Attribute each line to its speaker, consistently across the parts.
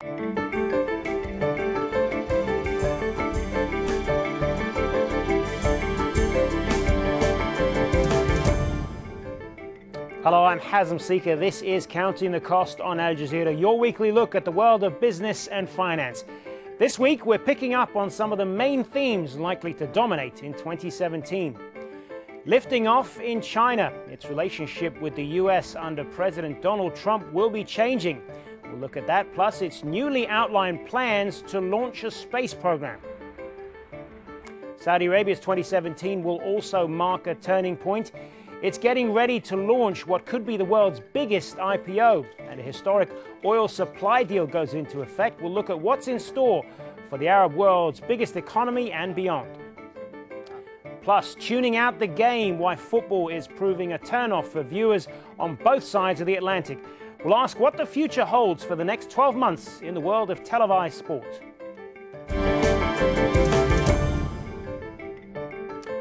Speaker 1: Hello, I'm Hazem Seeker. This is Counting the Cost on Al Jazeera, your weekly look at the world of business and finance. This week, we're picking up on some of the main themes likely to dominate in 2017. Lifting off in China, its relationship with the US under President Donald Trump will be changing. We'll look at that, plus its newly outlined plans to launch a space program. Saudi Arabia's 2017 will also mark a turning point. It's getting ready to launch what could be the world's biggest IPO, and a historic oil supply deal goes into effect. We'll look at what's in store for the Arab world's biggest economy and beyond. Plus, tuning out the game, why football is proving a turnoff for viewers on both sides of the Atlantic. We'll ask what the future holds for the next 12 months in the world of televised sport.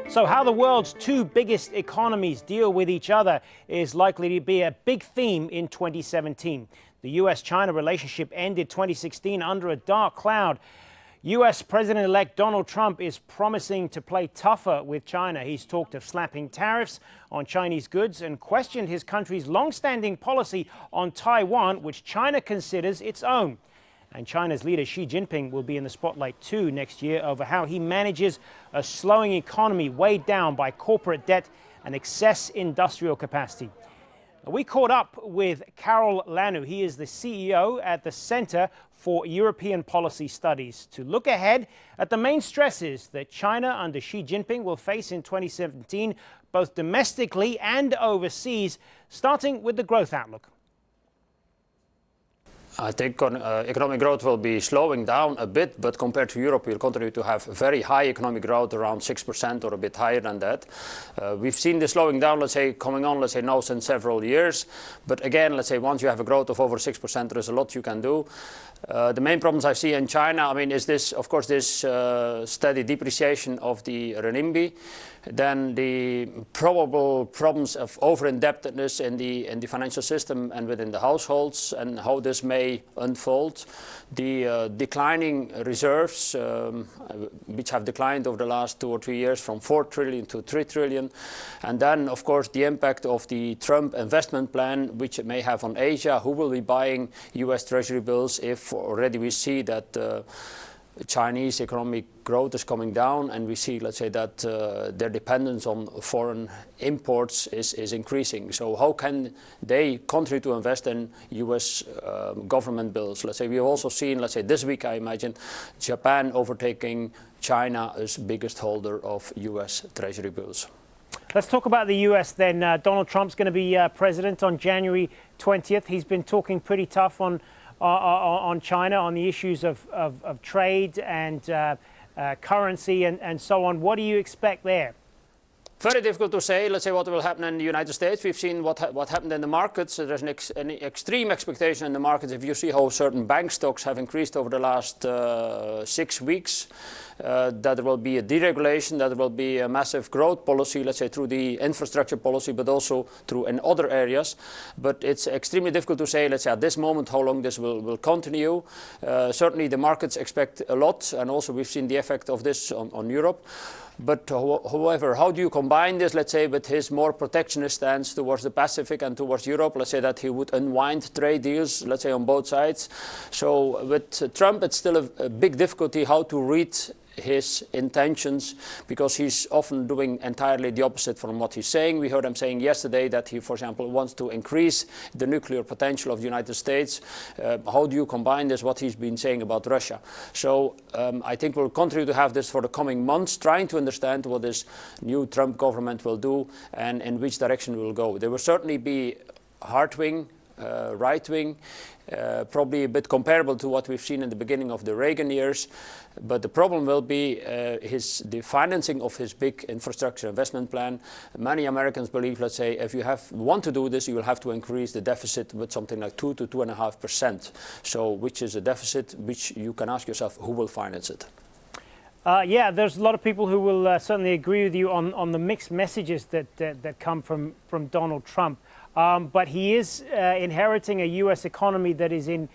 Speaker 1: So how the world's two biggest economies deal with each other is likely to be a big theme in 2017. The US-China relationship ended 2016 under a dark cloud. US President-elect Donald Trump is promising to play tougher with China. He's talked of slapping tariffs on Chinese goods and questioned his country's long-standing policy on Taiwan, which China considers its own. And China's leader Xi Jinping will be in the spotlight too next year over how he manages a slowing economy weighed down by corporate debt and excess industrial capacity. We caught up with Carol Lanu. He is the CEO at the Center for European Policy Studies to look ahead at the main stresses that China under Xi Jinping will face in 2017, both domestically and overseas, starting with the growth outlook.
Speaker 2: I think economic growth will be slowing down a bit, but compared to Europe, we'll continue to have very high economic growth, around 6% or a bit higher than that. We've seen the slowing down, let's say, coming on, let's say, now since several years. But again, let's say, once you have a growth of over 6%, there is a lot you can do. The main problems I see in China, I mean, is this, of course, this steady depreciation of the renminbi. Then the probable problems of over-indebtedness in the financial system and within the households, and how this may unfold. The declining reserves, which have declined over the last 2 or 3 years from 4 trillion to 3 trillion. And then, of course, the impact of the Trump investment plan, which it may have on Asia. Who will be buying US Treasury bills if already we see that Chinese economic growth is coming down, and we see, let's say, that their dependence on foreign imports is increasing. So how can they continue to invest in US government bills? Let's say we have also seen, let's say this week, I imagine, Japan overtaking China as biggest holder of US Treasury bills.
Speaker 1: Let's talk about the US then. Donald Trump's going to be president on January 20th. He's been talking pretty tough on China, on the issues of trade and currency and so on. What do you expect there?
Speaker 2: Very difficult to say. Let's say what will happen in the United States. We've seen what happened in the markets. There's an extreme expectation in the markets. If you see how certain bank stocks have increased over the last 6 weeks, that there will be a deregulation, that there will be a massive growth policy, let's say through the infrastructure policy, but also through in other areas. But it's extremely difficult to say, let's say at this moment, how long this will continue. Certainly the markets expect a lot, and also we've seen the effect of this on Europe. But however, how do you combine this, let's say, with his more protectionist stance towards the Pacific and towards Europe? Let's say that he would unwind trade deals, let's say, on both sides. So with Trump, it's still a big difficulty how to read his intentions, because he's often doing entirely the opposite from what he's saying. We heard him saying yesterday that he, for example, wants to increase the nuclear potential of the United States. How do you combine this, what he's been saying about Russia? So I think we'll continue to have this for the coming months, trying to understand what this new Trump government will do and in which direction we'll go. There will certainly be hard-wing, right-wing, probably a bit comparable to what we've seen in the beginning of the Reagan years. But the problem will be the financing of his big infrastructure investment plan. Many Americans believe, let's say, if you want to do this, you will have to increase the deficit with something like 2 to 2.5%. So which is a deficit which you can ask yourself, who will finance it?
Speaker 1: Yeah, there's a lot of people who will certainly agree with you on the mixed messages that come from Donald Trump. But he is inheriting a U.S. economy that is in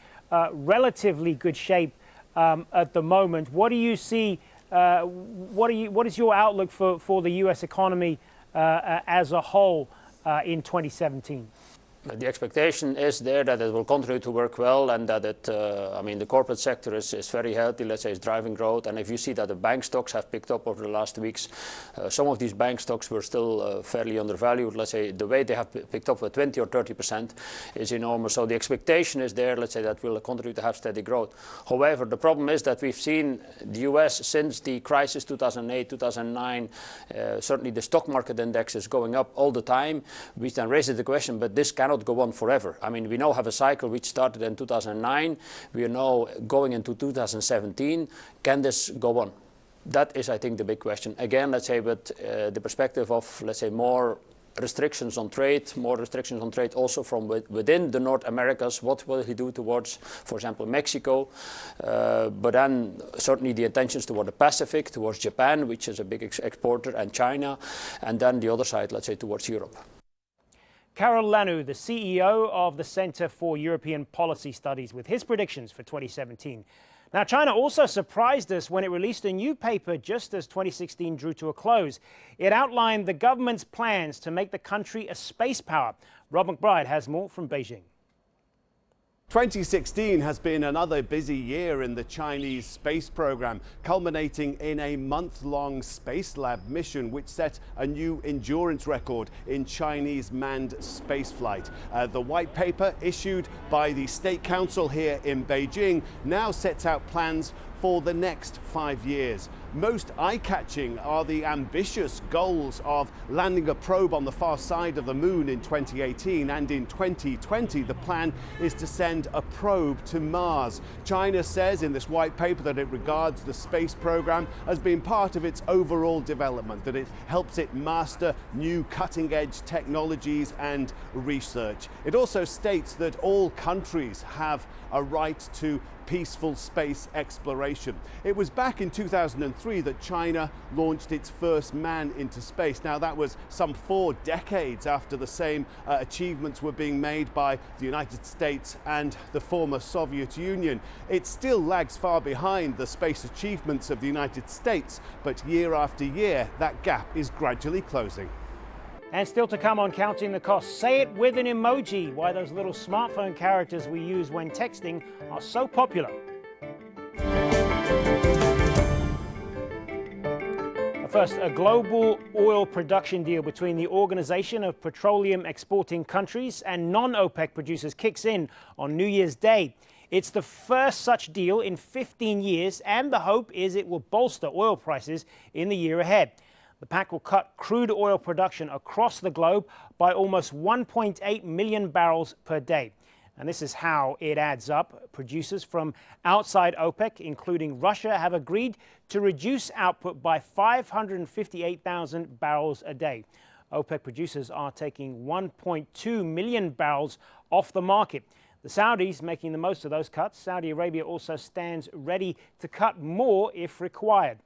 Speaker 1: relatively good shape at the moment. What do you see? What is your outlook for the U.S. economy as a whole in 2017?
Speaker 2: The expectation is there that it will continue to work well, and that the corporate sector is very healthy, let's say, it's driving growth. And if you see that the bank stocks have picked up over the last weeks, some of these bank stocks were still fairly undervalued. Let's say the way they have picked up with 20 or 30% is enormous. So the expectation is there, let's say, that will continue to have steady growth. However, the problem is that we've seen the US since the crisis 2008, 2009, certainly the stock market index is going up all the time, which then raises the question, but this cannot go on forever. I mean, we now have a cycle which started in 2009. We are now going into 2017. Can this go on? That is, I think, the big question. Again, let's say, with the perspective of, let's say, more restrictions on trade, also from within the North Americas. What will he do towards, for example, Mexico? But then certainly the intentions toward the Pacific, towards Japan, which is a big exporter, and China, and then the other side, let's say, towards Europe.
Speaker 1: Karel Lanu, the CEO of the Center for European Policy Studies, with his predictions for 2017. Now, China also surprised us when it released a new paper just as 2016 drew to a close. It outlined the government's plans to make the country a space power. Rob McBride has more from Beijing.
Speaker 3: 2016 has been another busy year in the Chinese space program, culminating in a month-long Space Lab mission which set a new endurance record in Chinese manned spaceflight. The white paper issued by the State Council here in Beijing now sets out plans for the next 5 years. Most eye-catching are the ambitious goals of landing a probe on the far side of the moon in 2018, and in 2020 the plan is to send a probe to Mars. China says in this white paper that it regards the space program as being part of its overall development, that it helps it master new cutting-edge technologies and research. It also states that all countries have a right to peaceful space exploration. It was back in 2003 that China launched its first man into space. Now, that was some 4 decades after the same achievements were being made by the United States and the former Soviet Union. It still lags far behind the space achievements of the United States, but year after year, that gap is gradually closing.
Speaker 1: And still to come on Counting the Cost, say it with an emoji, why those little smartphone characters we use when texting are so popular. First, a global oil production deal between the Organization of Petroleum Exporting Countries and non-OPEC producers kicks in on New Year's Day. It's the first such deal in 15 years, and the hope is it will bolster oil prices in the year ahead. The pact will cut crude oil production across the globe by almost 1.8 million barrels per day. And this is how it adds up. Producers from outside OPEC, including Russia, have agreed to reduce output by 558,000 barrels a day. OPEC producers are taking 1.2 million barrels off the market. The Saudis making the most of those cuts. Saudi Arabia also stands ready to cut more if required.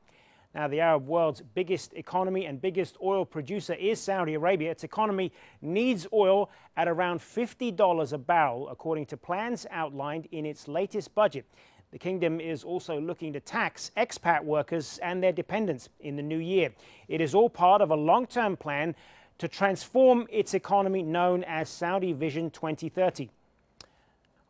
Speaker 1: Now, the Arab world's biggest economy and biggest oil producer is Saudi Arabia. Its economy needs oil at around $50 a barrel, according to plans outlined in its latest budget. The kingdom is also looking to tax expat workers and their dependents in the new year. It is all part of a long-term plan to transform its economy known as Saudi Vision 2030.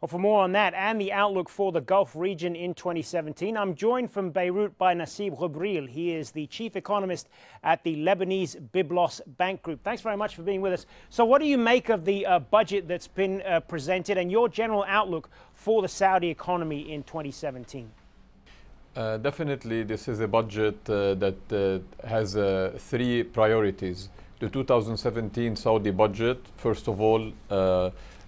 Speaker 1: Well, for more on that and the outlook for the Gulf region in 2017, I'm joined from Beirut by Nassib Ghubril. He is the chief economist at the Lebanese Byblos Bank Group. Thanks very much for being with us. So what do you make of the budget that's been presented and your general outlook for the Saudi economy in 2017?
Speaker 4: Definitely, this is a budget that has 3 priorities. The 2017 Saudi budget, first of all,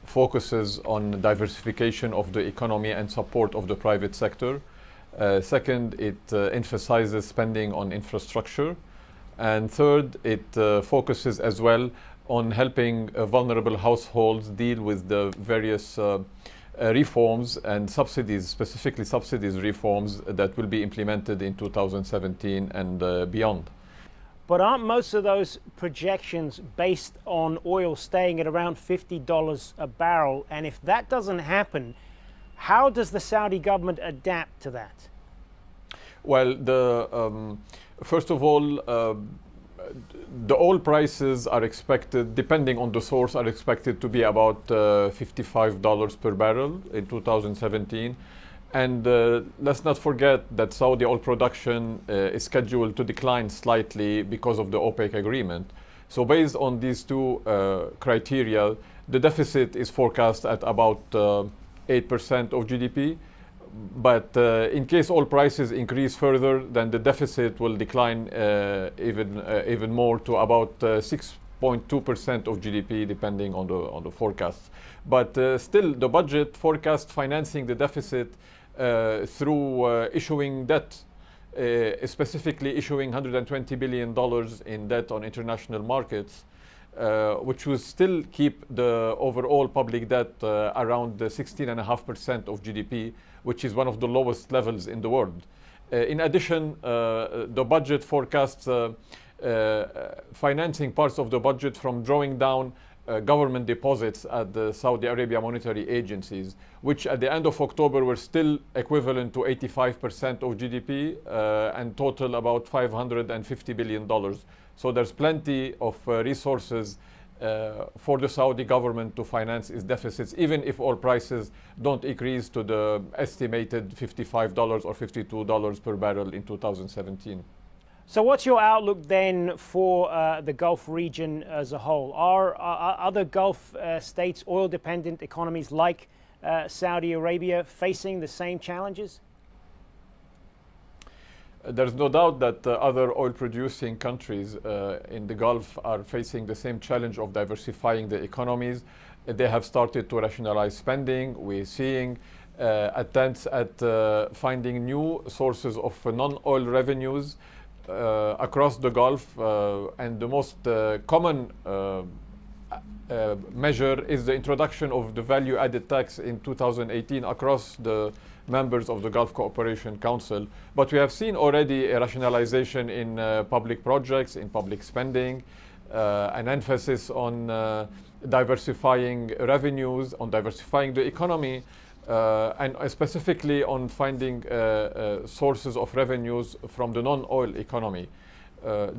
Speaker 4: focuses on diversification of the economy and support of the private sector. Second, it emphasizes spending on infrastructure. And third, it focuses as well on helping vulnerable households deal with the various reforms and subsidies, specifically subsidies reforms that will be implemented in 2017 and beyond.
Speaker 1: But aren't most of those projections based on oil staying at around $50 a barrel? And if that doesn't happen, How does the Saudi government adapt to that?
Speaker 4: Well, first of all, the oil prices are expected, depending on the source, are expected to be about $55 per barrel in 2017. And let's not forget that Saudi oil production is scheduled to decline slightly because of the OPEC agreement. So based on these two criteria, the deficit is forecast at about 8% of GDP. But in case oil prices increase further, then the deficit will decline even more to about 6.2% of GDP, depending on the forecasts. But still, the budget forecast financing the deficit through issuing debt, specifically issuing $120 billion in debt on international markets, which will still keep the overall public debt around 16.5% of GDP, which is one of the lowest levels in the world. In addition, the budget forecasts financing parts of the budget from drawing down government deposits at the Saudi Arabia monetary agencies, which at the end of October were still equivalent to 85% of GDP and total about $550 billion. So there's plenty of resources for the Saudi government to finance its deficits, even if oil prices don't increase to the estimated $55 or $52 per barrel in 2017.
Speaker 1: So what's your outlook then for the Gulf region as a whole? Are other Gulf states, oil-dependent economies like Saudi Arabia, facing the same challenges?
Speaker 4: There's no doubt that other oil-producing countries in the Gulf are facing the same challenge of diversifying the economies. They have started to rationalize spending. We're seeing attempts at finding new sources of non-oil revenues across the Gulf, and the most common measure is the introduction of the value-added tax in 2018 across the members of the Gulf Cooperation Council. But we have seen already a rationalization in public projects, in public spending, an emphasis on diversifying revenues, on diversifying the economy, and specifically on finding sources of revenues from the non-oil economy.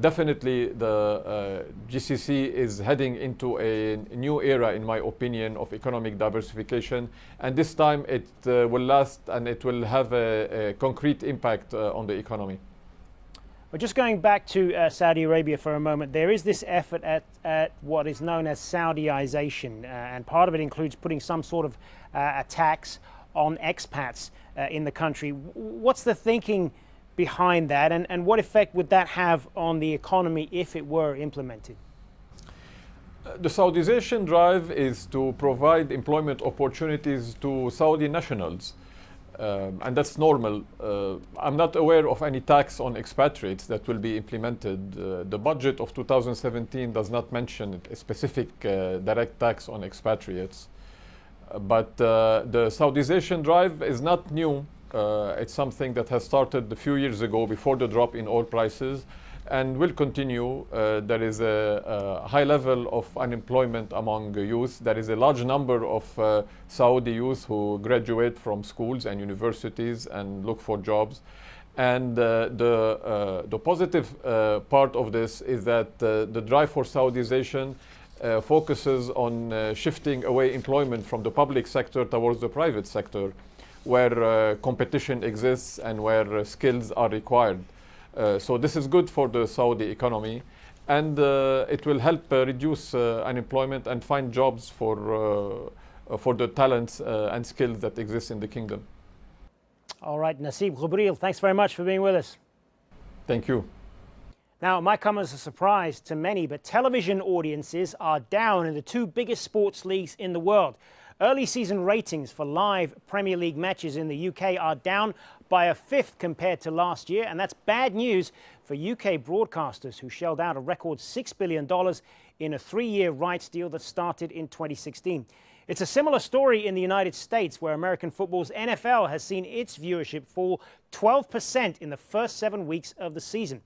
Speaker 4: Definitely the GCC is heading into a new era, in my opinion, of economic diversification, and this time it will last and it will have a concrete impact on the economy.
Speaker 1: Well, just going back to Saudi Arabia for a moment, there is this effort at what is known as Saudiization, and part of it includes putting some sort of a tax on expats in the country. What's the thinking behind that, and what effect would that have on the economy if it were implemented?
Speaker 4: The Saudiization drive is to provide employment opportunities to Saudi nationals, and that's normal. I'm not aware of any tax on expatriates that will be implemented. The budget of 2017 does not mention a specific direct tax on expatriates. But the Saudiization drive is not new. It's something that has started a few years ago before the drop in oil prices and will continue. There is a high level of unemployment among youth. There is a large number of Saudi youth who graduate from schools and universities and look for jobs. And the positive part of this is that the drive for Saudiization focuses on shifting away employment from the public sector towards the private sector, where competition exists and where skills are required. So this is good for the Saudi economy, and it will help reduce unemployment and find jobs for the talents and skills that exist in the kingdom.
Speaker 1: All right, Nassib Ghubril, thanks very much for being with us.
Speaker 4: Thank you.
Speaker 1: Now, it might come as a surprise to many, but television audiences are down in the two biggest sports leagues in the world. Early season ratings for live Premier League matches in the UK are down by a fifth compared to last year, and that's bad news for UK broadcasters who shelled out a record $6 billion in a 3-year rights deal that started in 2016. It's a similar story in the United States, where American football's NFL has seen its viewership fall 12% in the first 7 weeks of the season.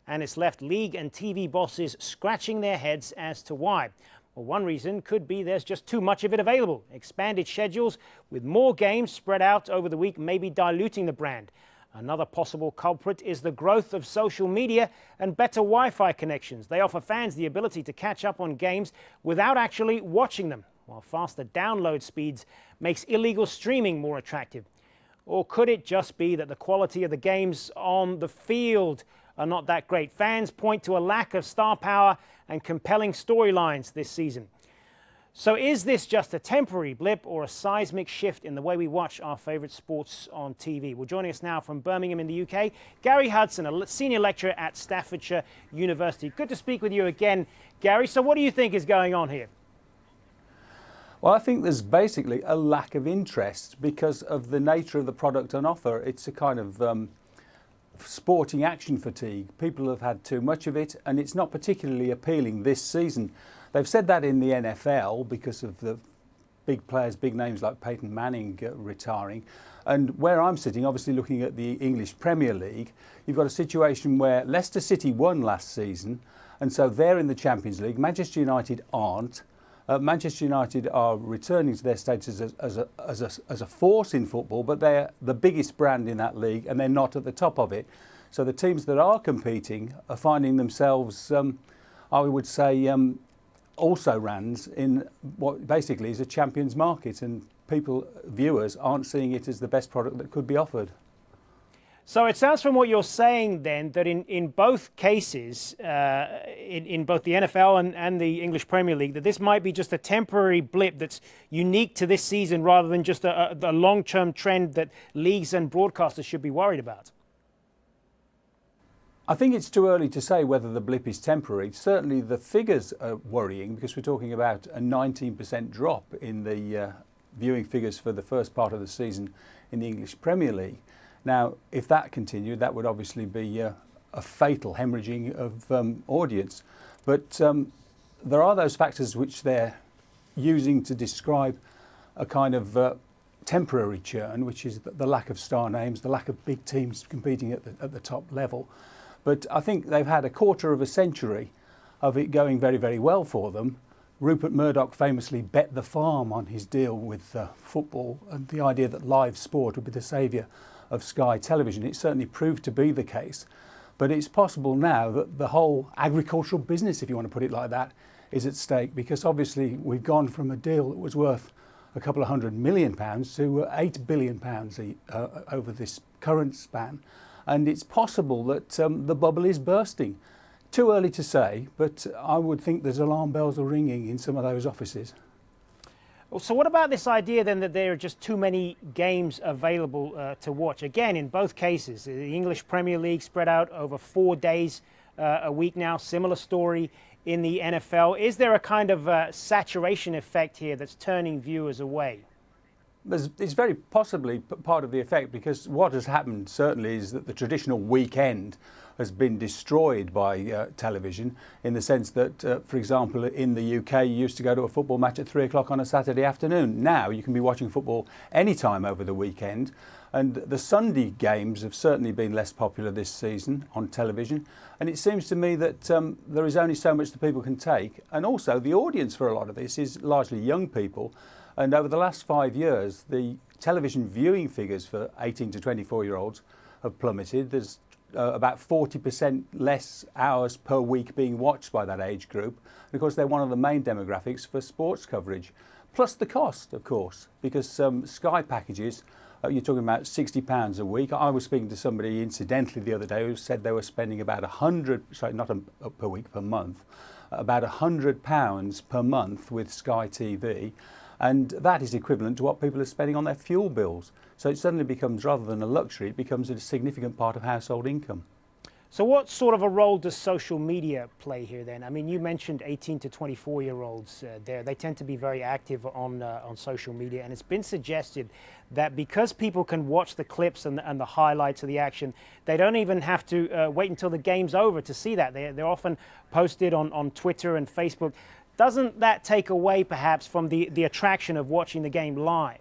Speaker 1: And it's left league and TV bosses scratching their heads as to why. Well, one reason could be there's just too much of it available. Expanded schedules with more games spread out over the week may be diluting the brand. Another possible culprit is the growth of social media and better Wi-Fi connections. They offer fans the ability to catch up on games without actually watching them, while faster download speeds makes illegal streaming more attractive. Or could it just be that the quality of the games on the field are not that great? Fans point to a lack of star power and compelling storylines this season. So is this just a temporary blip or a seismic shift in the way we watch our favourite sports on TV? Well, joining us now from Birmingham in the UK, Gary Hudson, a senior lecturer at Staffordshire University. Good to speak with you again, Gary. So what do you think is going on here?
Speaker 5: Well, I think there's basically a lack of interest because of the nature of the product on offer. It's a kind of sporting action fatigue. People have had too much of it, and it's not particularly appealing this season. They've said that in the NFL because of the big players, big names like Peyton Manning retiring. And where I'm sitting, obviously looking at the English Premier League, you've got a situation where Leicester City won last season, and so they're in the Champions League. Manchester United aren't. Manchester United are returning to their status as a force in football, but they're the biggest brand in that league and they're not at the top of it. So the teams that are competing are finding themselves, I would say, also rans in what basically is a champions market, and viewers aren't seeing it as the best product that could be offered.
Speaker 1: So it sounds from what you're saying then that in both cases, in both the NFL and the English Premier League, that this might be just a temporary blip that's unique to this season rather than just a long-term trend that leagues and broadcasters should be worried about.
Speaker 5: I think it's too early to say whether the blip is temporary. Certainly the figures are worrying because we're talking about a 19% drop in the viewing figures for the first part of the season in the English Premier League. Now, if that continued, that would obviously be a fatal hemorrhaging of audience. But there are those factors which they're using to describe a kind of temporary churn, which is the lack of star names, the lack of big teams competing at the top level. But I think they've had a quarter of a century of it going very, very well for them. Rupert Murdoch famously bet the farm on his deal with football and the idea that live sport would be the saviour of Sky Television. It certainly proved to be the case. But it's possible now that the whole agricultural business, if you want to put it like that, is at stake, because obviously we've gone from a deal that was worth a couple of £100 million to £8 billion over this current span. And it's possible that the bubble is bursting. Too early to say, but I would think there's alarm bells are ringing in some of those offices.
Speaker 1: So what about this idea then that there are just too many games available to watch? Again, in both cases, the English Premier League spread out over 4 days a week now. Similar story in the NFL. Is there a kind of saturation effect here that's turning viewers away?
Speaker 5: It's very possibly part of the effect, because what has happened certainly is that the traditional weekend has been destroyed by television, in the sense that, for example, in the UK you used to go to a football match at 3 o'clock on a Saturday afternoon. Now you can be watching football any time over the weekend, and the Sunday games have certainly been less popular this season on television. And it seems to me that there is only so much that people can take, and also the audience for a lot of this is largely young people. And over the last 5 years, the television viewing figures for 18 to 24-year-olds have plummeted. There's about 40% less hours per week being watched by that age group. And of course, they're one of the main demographics for sports coverage. Plus the cost, of course, because Sky packages, you're talking about £60 a week. I was speaking to somebody incidentally the other day who said they were spending about per week, per month, about £100 per month with Sky TV. And that is equivalent to what people are spending on their fuel bills. So it suddenly becomes, rather than a luxury, it becomes a significant part of household income.
Speaker 1: So what sort of a role does social media play here then? I mean, you mentioned 18 to 24-year-olds there. They tend to be very active on social media. And it's been suggested that because people can watch the clips and the highlights of the action, they don't even have to wait until the game's over to see that. They're often posted on Twitter and Facebook. Doesn't that take away perhaps from the attraction of watching the game live?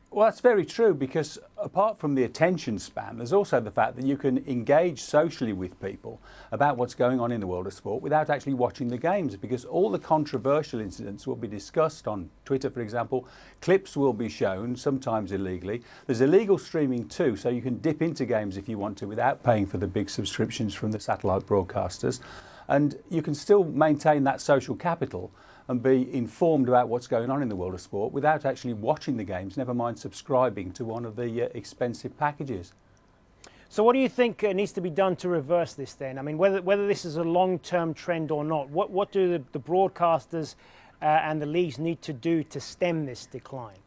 Speaker 5: Well, that's very true, because apart from the attention span, there's also the fact that you can engage socially with people about what's going on in the world of sport without actually watching the games, because all the controversial incidents will be discussed on Twitter, for example. Clips will be shown, sometimes illegally. There's illegal streaming too, so you can dip into games if you want to without paying for the big subscriptions from the satellite broadcasters. And you can still maintain that social capital and be informed about what's going on in the world of sport without actually watching the games, never mind subscribing to one of the expensive packages.
Speaker 1: So what do you think needs to be done to reverse this then? I mean, whether this is a long-term trend or not, what do the broadcasters and the leagues need to do to stem this decline?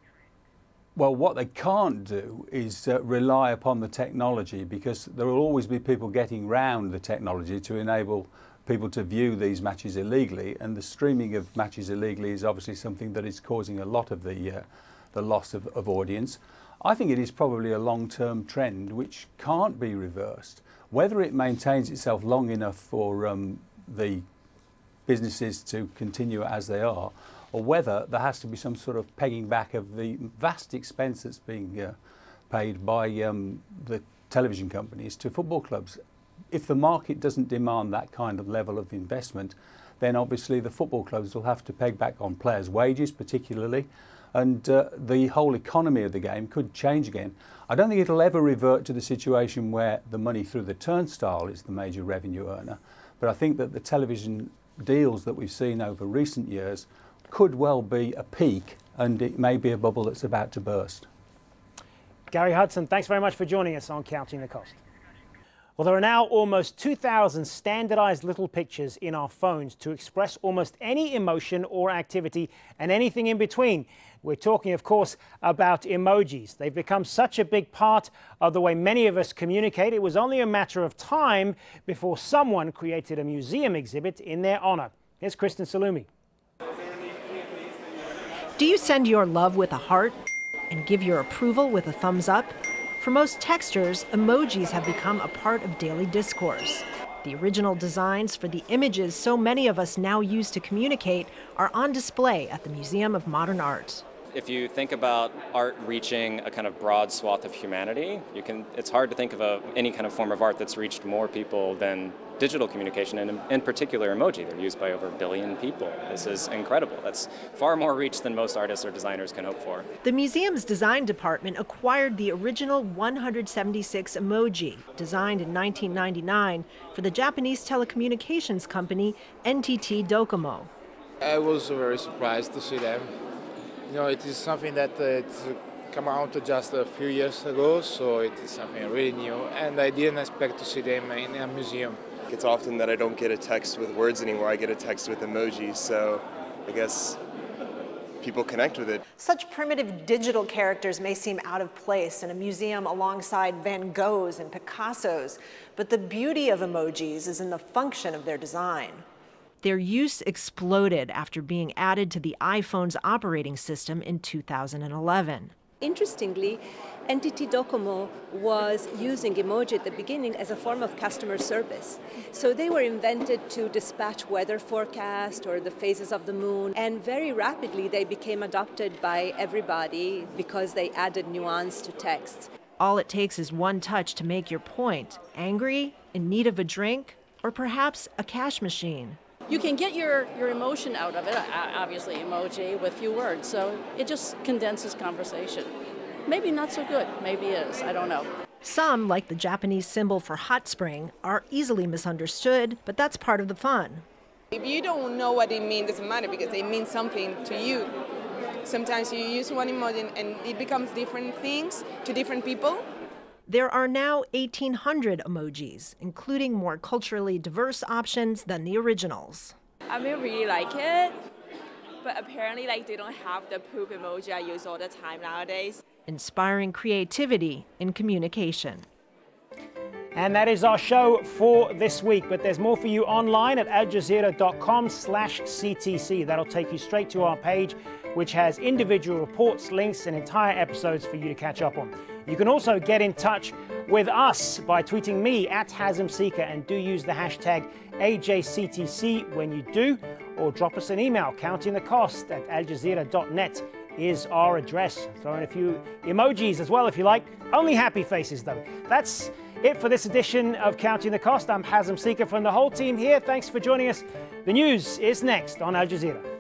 Speaker 5: Well, what they can't do is rely upon the technology, because there will always be people getting round the technology to enable people to view these matches illegally, and the streaming of matches illegally is obviously something that is causing a lot of the loss of audience. I think it is probably a long-term trend which can't be reversed. Whether it maintains itself long enough for the businesses to continue as they are, or whether there has to be some sort of pegging back of the vast expense that's being paid by the television companies to football clubs. If the market doesn't demand that kind of level of investment, then obviously the football clubs will have to peg back on players' wages particularly, and the whole economy of the game could change again. I don't think it'll ever revert to the situation where the money through the turnstile is the major revenue earner, but I think that the television deals that we've seen over recent years could well be a peak, and it may be a bubble that's about to burst.
Speaker 1: Gary Hudson, thanks very much for joining us on Counting the Cost. Well, there are now almost 2,000 standardized little pictures in our phones to express almost any emotion or activity and anything in between. We're talking, of course, about emojis. They've become such a big part of the way many of us communicate. It was only a matter of time before someone created a museum exhibit in their honor. Here's Kristen Salumi.
Speaker 6: Do you send your love with a heart and give your approval with a thumbs up? For most texters, emojis have become a part of daily discourse. The original designs for the images so many of us now use to communicate are on display at the Museum of Modern Art.
Speaker 7: If you think about art reaching a kind of broad swath of humanity, it's hard to think of any kind of form of art that's reached more people than digital communication, and in particular emoji. They're used by over 1 billion people. This is incredible. That's far more reach than most artists or designers can hope for.
Speaker 6: The museum's design department acquired the original 176 emoji, designed in 1999 for the Japanese telecommunications company NTT Docomo.
Speaker 8: I was very surprised to see them. You know, it is something that it's come out just a few years ago, so it is something really new, and I didn't expect to see them in a museum.
Speaker 9: It's often that I don't get a text with words anymore, I get a text with emojis, so I guess people connect with it.
Speaker 10: Such primitive digital characters may seem out of place in a museum alongside Van Goghs and Picassos, but the beauty of emojis is in the function of their design.
Speaker 6: Their use exploded after being added to the iPhone's operating system in 2011.
Speaker 11: Interestingly, NTT Docomo was using emoji at the beginning as a form of customer service. So they were invented to dispatch weather forecast or the phases of the moon, and very rapidly they became adopted by everybody because they added nuance to text.
Speaker 6: All it takes is one touch to make your point. Angry, in need of a drink, or perhaps a cash machine.
Speaker 12: You can get your emotion out of it, obviously emoji, with few words, so it just condenses conversation. Maybe not so good, maybe is, I don't know.
Speaker 6: Some, like the Japanese symbol for hot spring, are easily misunderstood, but that's part of the fun.
Speaker 13: If you don't know what it means, it doesn't matter because it means something to you. Sometimes you use one emoji and it becomes different things to different people.
Speaker 6: There are now 1,800 emojis, including more culturally diverse options than the originals.
Speaker 14: I really like it, but apparently they don't have the poop emoji I use all the time nowadays.
Speaker 6: Inspiring creativity in communication.
Speaker 1: And that is our show for this week, but there's more for you online at aljazeera.com/CTC. That'll take you straight to our page, which has individual reports, links, and entire episodes for you to catch up on. You can also get in touch with us by tweeting me at Hazem Seeker, and do use the hashtag AJCTC when you do, or drop us an email, countingthecost@aljazeera.net, is our address. Throw in a few emojis as well if you like. Only happy faces though. That's it for this edition of Counting the Cost. I'm Hazem Seeker from the whole team here. Thanks for joining us. The news is next on Al Jazeera.